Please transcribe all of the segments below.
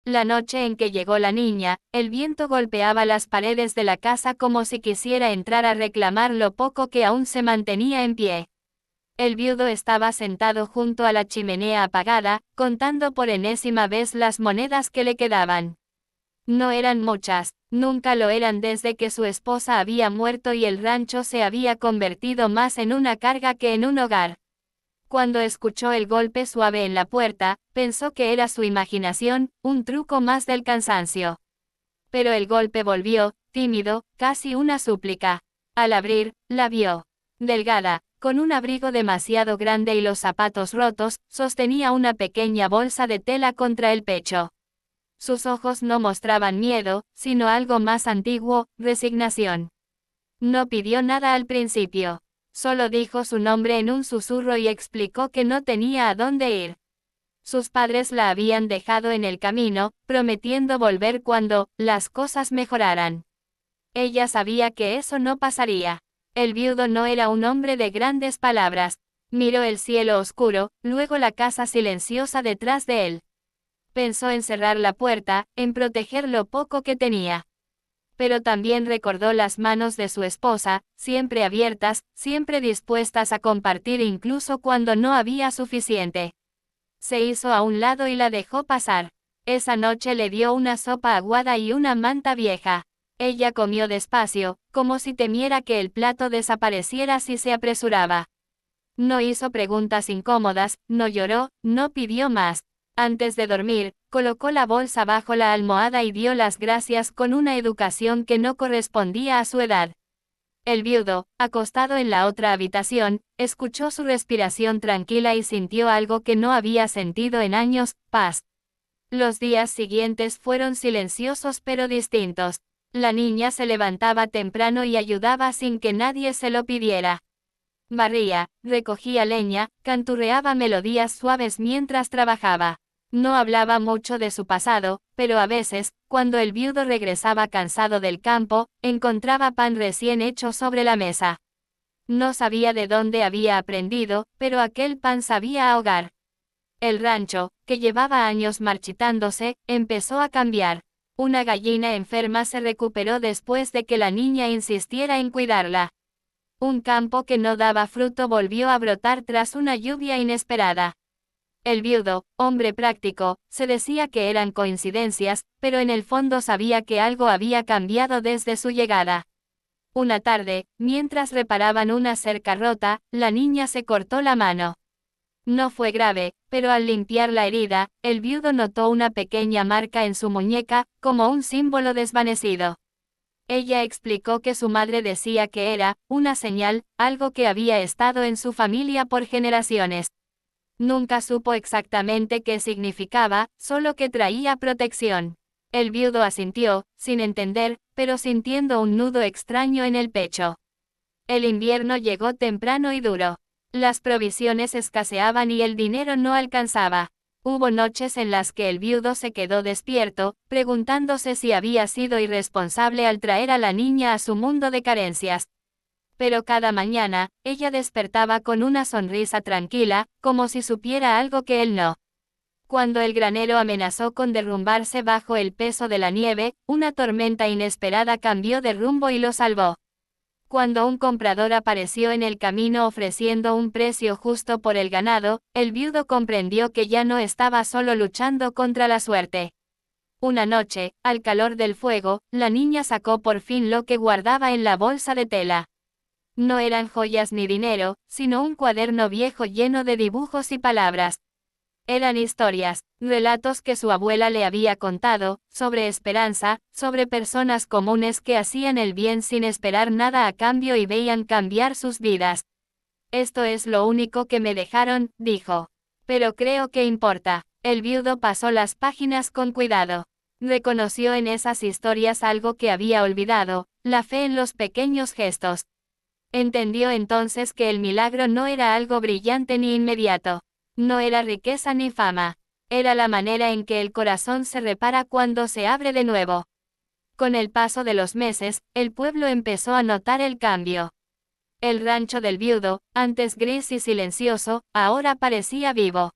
La noche en que llegó la niña, el viento golpeaba las paredes de la casa como si quisiera entrar a reclamar lo poco que aún se mantenía en pie. El viudo estaba sentado junto a la chimenea apagada, contando por enésima vez las monedas que le quedaban. No eran muchas, nunca lo eran desde que su esposa había muerto y el rancho se había convertido más en una carga que en un hogar. Cuando escuchó el golpe suave en la puerta, pensó que era su imaginación, un truco más del cansancio. Pero el golpe volvió, tímido, casi una súplica. Al abrir, la vio. Delgada, con un abrigo demasiado grande y los zapatos rotos, sostenía una pequeña bolsa de tela contra el pecho. Sus ojos no mostraban miedo, sino algo más antiguo, resignación. No pidió nada al principio. Solo dijo su nombre en un susurro y explicó que no tenía a dónde ir. Sus padres la habían dejado en el camino, prometiendo volver cuando las cosas mejoraran. Ella sabía que eso no pasaría. El viudo no era un hombre de grandes palabras. Miró el cielo oscuro, luego la casa silenciosa detrás de él. Pensó en cerrar la puerta, en proteger lo poco que tenía. Pero también recordó las manos de su esposa, siempre abiertas, siempre dispuestas a compartir incluso cuando no había suficiente. Se hizo a un lado y la dejó pasar. Esa noche le dio una sopa aguada y una manta vieja. Ella comió despacio, como si temiera que el plato desapareciera si se apresuraba. No hizo preguntas incómodas, no lloró, no pidió más. Antes de dormir, colocó la bolsa bajo la almohada y dio las gracias con una educación que no correspondía a su edad. El viudo, acostado en la otra habitación, escuchó su respiración tranquila y sintió algo que no había sentido en años, paz. Los días siguientes fueron silenciosos pero distintos. La niña se levantaba temprano y ayudaba sin que nadie se lo pidiera. Barría, recogía leña, canturreaba melodías suaves mientras trabajaba. No hablaba mucho de su pasado, pero a veces, cuando el viudo regresaba cansado del campo, encontraba pan recién hecho sobre la mesa. No sabía de dónde había aprendido, pero aquel pan sabía a hogar. El rancho, que llevaba años marchitándose, empezó a cambiar. Una gallina enferma se recuperó después de que la niña insistiera en cuidarla. Un campo que no daba fruto volvió a brotar tras una lluvia inesperada. El viudo, hombre práctico, se decía que eran coincidencias, pero en el fondo sabía que algo había cambiado desde su llegada. Una tarde, mientras reparaban una cerca rota, la niña se cortó la mano. No fue grave, pero al limpiar la herida, el viudo notó una pequeña marca en su muñeca, como un símbolo desvanecido. Ella explicó que su madre decía que era una señal, algo que había estado en su familia por generaciones. Nunca supo exactamente qué significaba, solo que traía protección. El viudo asintió, sin entender, pero sintiendo un nudo extraño en el pecho. El invierno llegó temprano y duro. Las provisiones escaseaban y el dinero no alcanzaba. Hubo noches en las que el viudo se quedó despierto, preguntándose si había sido irresponsable al traer a la niña a su mundo de carencias. Pero cada mañana, ella despertaba con una sonrisa tranquila, como si supiera algo que él no. Cuando el granero amenazó con derrumbarse bajo el peso de la nieve, una tormenta inesperada cambió de rumbo y lo salvó. Cuando un comprador apareció en el camino ofreciendo un precio justo por el ganado, el viudo comprendió que ya no estaba solo luchando contra la suerte. Una noche, al calor del fuego, la niña sacó por fin lo que guardaba en la bolsa de tela. No eran joyas ni dinero, sino un cuaderno viejo lleno de dibujos y palabras. Eran historias, relatos que su abuela le había contado, sobre esperanza, sobre personas comunes que hacían el bien sin esperar nada a cambio y veían cambiar sus vidas. Esto es lo único que me dejaron, dijo. Pero creo que importa. El viudo pasó las páginas con cuidado. Reconoció en esas historias algo que había olvidado, la fe en los pequeños gestos. Entendió entonces que el milagro no era algo brillante ni inmediato. No era riqueza ni fama. Era la manera en que el corazón se repara cuando se abre de nuevo. Con el paso de los meses, el pueblo empezó a notar el cambio. El rancho del viudo, antes gris y silencioso, ahora parecía vivo.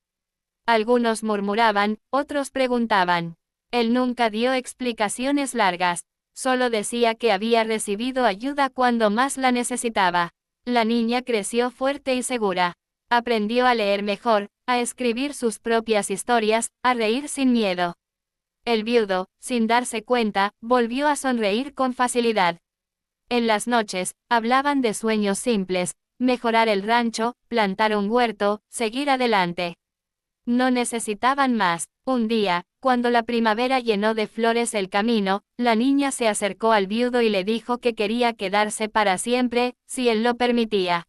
Algunos murmuraban, otros preguntaban. Él nunca dio explicaciones largas, solo decía que había recibido ayuda cuando más la necesitaba. La niña creció fuerte y segura. Aprendió a leer mejor, a escribir sus propias historias, a reír sin miedo. El viudo, sin darse cuenta, volvió a sonreír con facilidad. En las noches, hablaban de sueños simples, mejorar el rancho, plantar un huerto, seguir adelante. No necesitaban más. Un día, cuando la primavera llenó de flores el camino, la niña se acercó al viudo y le dijo que quería quedarse para siempre, si él lo permitía.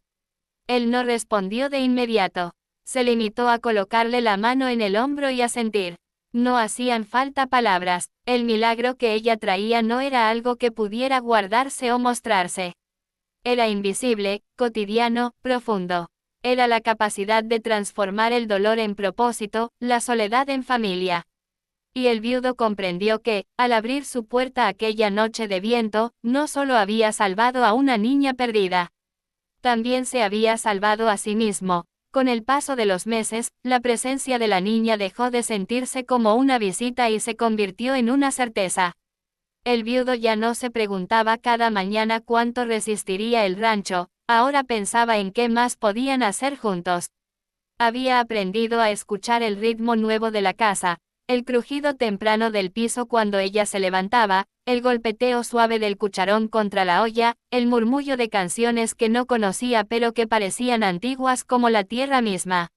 Él no respondió de inmediato. Se limitó a colocarle la mano en el hombro y a sentir. No hacían falta palabras, el milagro que ella traía no era algo que pudiera guardarse o mostrarse. Era invisible, cotidiano, profundo. Era la capacidad de transformar el dolor en propósito, la soledad en familia. Y el viudo comprendió que, al abrir su puerta aquella noche de viento, no solo había salvado a una niña perdida. También se había salvado a sí mismo. Con el paso de los meses, la presencia de la niña dejó de sentirse como una visita y se convirtió en una certeza. El viudo ya no se preguntaba cada mañana cuánto resistiría el rancho, ahora pensaba en qué más podían hacer juntos. Había aprendido a escuchar el ritmo nuevo de la casa, el crujido temprano del piso cuando ella se levantaba, el golpeteo suave del cucharón contra la olla, el murmullo de canciones que no conocía pero que parecían antiguas como la tierra misma.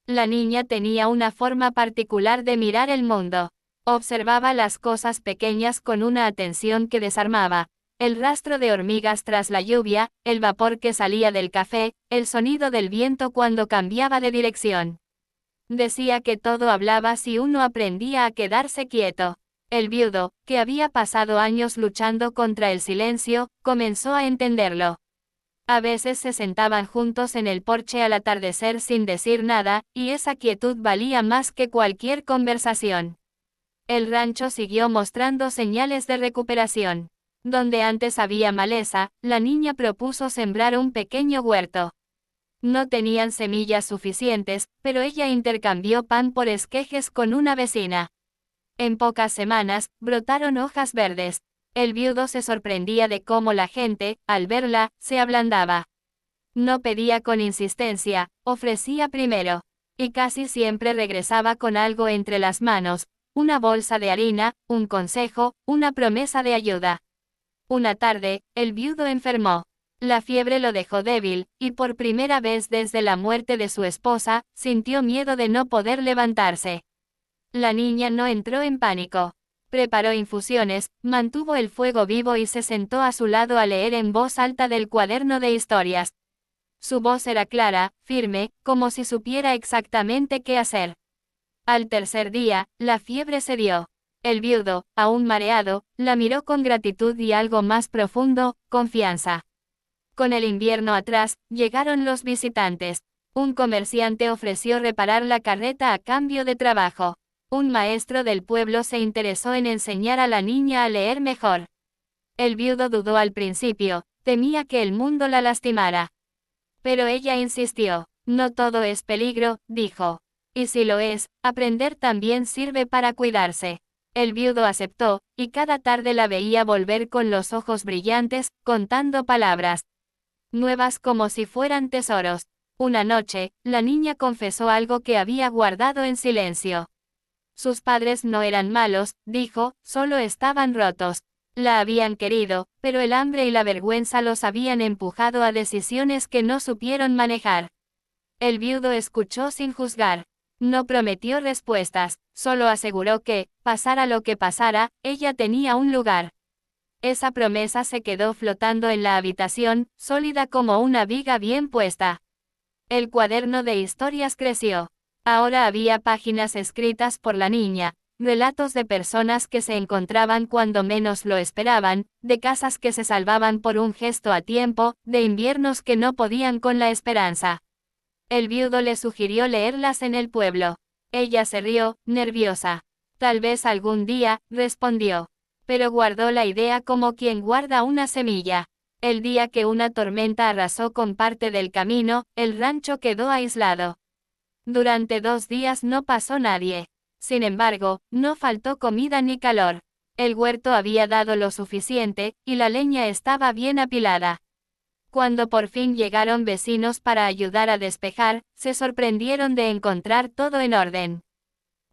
La niña tenía una forma particular de mirar el mundo. Observaba las cosas pequeñas con una atención que desarmaba. El rastro de hormigas tras la lluvia, el vapor que salía del café, el sonido del viento cuando cambiaba de dirección. Decía que todo hablaba si uno aprendía a quedarse quieto. El viudo, que había pasado años luchando contra el silencio, comenzó a entenderlo. A veces se sentaban juntos en el porche al atardecer sin decir nada, y esa quietud valía más que cualquier conversación. El rancho siguió mostrando señales de recuperación. Donde antes había maleza, la niña propuso sembrar un pequeño huerto. No tenían semillas suficientes, pero ella intercambió pan por esquejes con una vecina. En pocas semanas, brotaron hojas verdes. El viudo se sorprendía de cómo la gente, al verla, se ablandaba. No pedía con insistencia, ofrecía primero. Y casi siempre regresaba con algo entre las manos, una bolsa de harina, un consejo, una promesa de ayuda. Una tarde, el viudo enfermó. La fiebre lo dejó débil, y por primera vez desde la muerte de su esposa, sintió miedo de no poder levantarse. La niña no entró en pánico. Preparó infusiones, mantuvo el fuego vivo y se sentó a su lado a leer en voz alta del cuaderno de historias. Su voz era clara, firme, como si supiera exactamente qué hacer. Al tercer día, la fiebre cedió. El viudo, aún mareado, la miró con gratitud y algo más profundo, confianza. Con el invierno atrás, llegaron los visitantes. Un comerciante ofreció reparar la carreta a cambio de trabajo. Un maestro del pueblo se interesó en enseñar a la niña a leer mejor. El viudo dudó al principio, temía que el mundo la lastimara. Pero ella insistió. No todo es peligro, dijo. Y si lo es, aprender también sirve para cuidarse. El viudo aceptó, y cada tarde la veía volver con los ojos brillantes, contando palabras nuevas como si fueran tesoros. Una noche, la niña confesó algo que había guardado en silencio. Sus padres no eran malos, dijo, solo estaban rotos. La habían querido, pero el hambre y la vergüenza los habían empujado a decisiones que no supieron manejar. El viudo escuchó sin juzgar. No prometió respuestas, solo aseguró que, pasara lo que pasara, ella tenía un lugar. Esa promesa se quedó flotando en la habitación, sólida como una viga bien puesta. El cuaderno de historias creció. Ahora había páginas escritas por la niña, relatos de personas que se encontraban cuando menos lo esperaban, de casas que se salvaban por un gesto a tiempo, de inviernos que no podían con la esperanza. El viudo le sugirió leerlas en el pueblo. Ella se rió, nerviosa. Tal vez algún día, respondió. Pero guardó la idea como quien guarda una semilla. El día que una tormenta arrasó con parte del camino, el rancho quedó aislado. Durante 2 días no pasó nadie. Sin embargo, no faltó comida ni calor. El huerto había dado lo suficiente, y la leña estaba bien apilada. Cuando por fin llegaron vecinos para ayudar a despejar, se sorprendieron de encontrar todo en orden.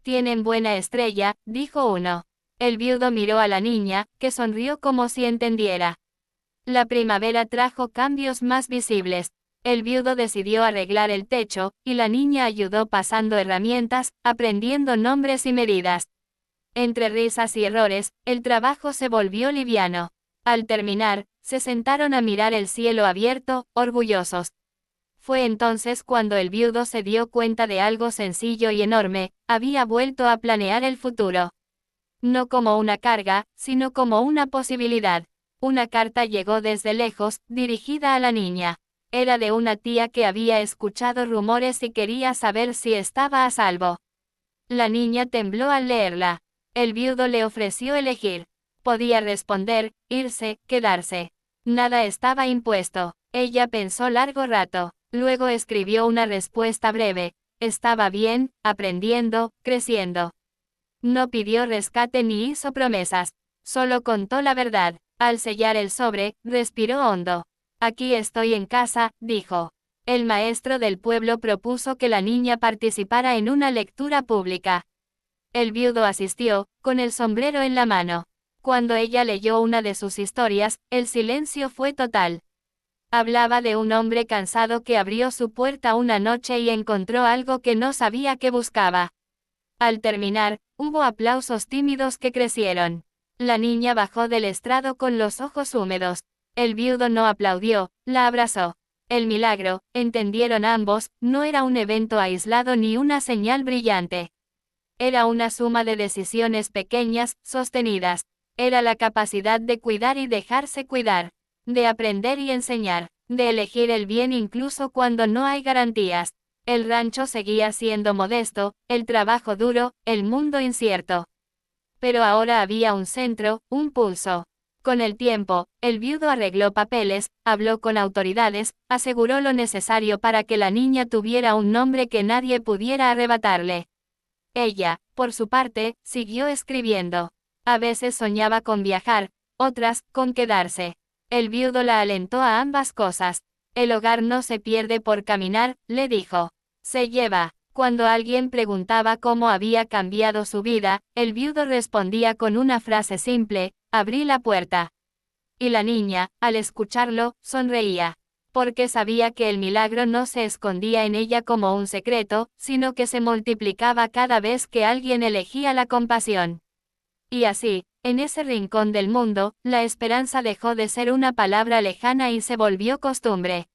«Tienen buena estrella», dijo uno. El viudo miró a la niña, que sonrió como si entendiera. La primavera trajo cambios más visibles. El viudo decidió arreglar el techo, y la niña ayudó pasando herramientas, aprendiendo nombres y medidas. Entre risas y errores, el trabajo se volvió liviano. Al terminar, se sentaron a mirar el cielo abierto, orgullosos. Fue entonces cuando el viudo se dio cuenta de algo sencillo y enorme: había vuelto a planear el futuro. No como una carga, sino como una posibilidad. Una carta llegó desde lejos, dirigida a la niña. Era de una tía que había escuchado rumores y quería saber si estaba a salvo. La niña tembló al leerla. El viudo le ofreció elegir. Podía responder, irse, quedarse. Nada estaba impuesto. Ella pensó largo rato. Luego escribió una respuesta breve. Estaba bien, aprendiendo, creciendo. No pidió rescate ni hizo promesas. Solo contó la verdad. Al sellar el sobre, respiró hondo. «Aquí estoy en casa», dijo. El maestro del pueblo propuso que la niña participara en una lectura pública. El viudo asistió, con el sombrero en la mano. Cuando ella leyó una de sus historias, el silencio fue total. Hablaba de un hombre cansado que abrió su puerta una noche y encontró algo que no sabía que buscaba. Al terminar, hubo aplausos tímidos que crecieron. La niña bajó del estrado con los ojos húmedos. El viudo no aplaudió, la abrazó. El milagro, entendieron ambos, no era un evento aislado ni una señal brillante. Era una suma de decisiones pequeñas, sostenidas. Era la capacidad de cuidar y dejarse cuidar. De aprender y enseñar. De elegir el bien incluso cuando no hay garantías. El rancho seguía siendo modesto, el trabajo duro, el mundo incierto. Pero ahora había un centro, un pulso. Con el tiempo, el viudo arregló papeles, habló con autoridades, aseguró lo necesario para que la niña tuviera un nombre que nadie pudiera arrebatarle. Ella, por su parte, siguió escribiendo. A veces soñaba con viajar, otras, con quedarse. El viudo la alentó a ambas cosas. El hogar no se pierde por caminar, le dijo. Se lleva. Cuando alguien preguntaba cómo había cambiado su vida, el viudo respondía con una frase simple: abrí la puerta. Y la niña, al escucharlo, sonreía. Porque sabía que el milagro no se escondía en ella como un secreto, sino que se multiplicaba cada vez que alguien elegía la compasión. Y así, en ese rincón del mundo, la esperanza dejó de ser una palabra lejana y se volvió costumbre.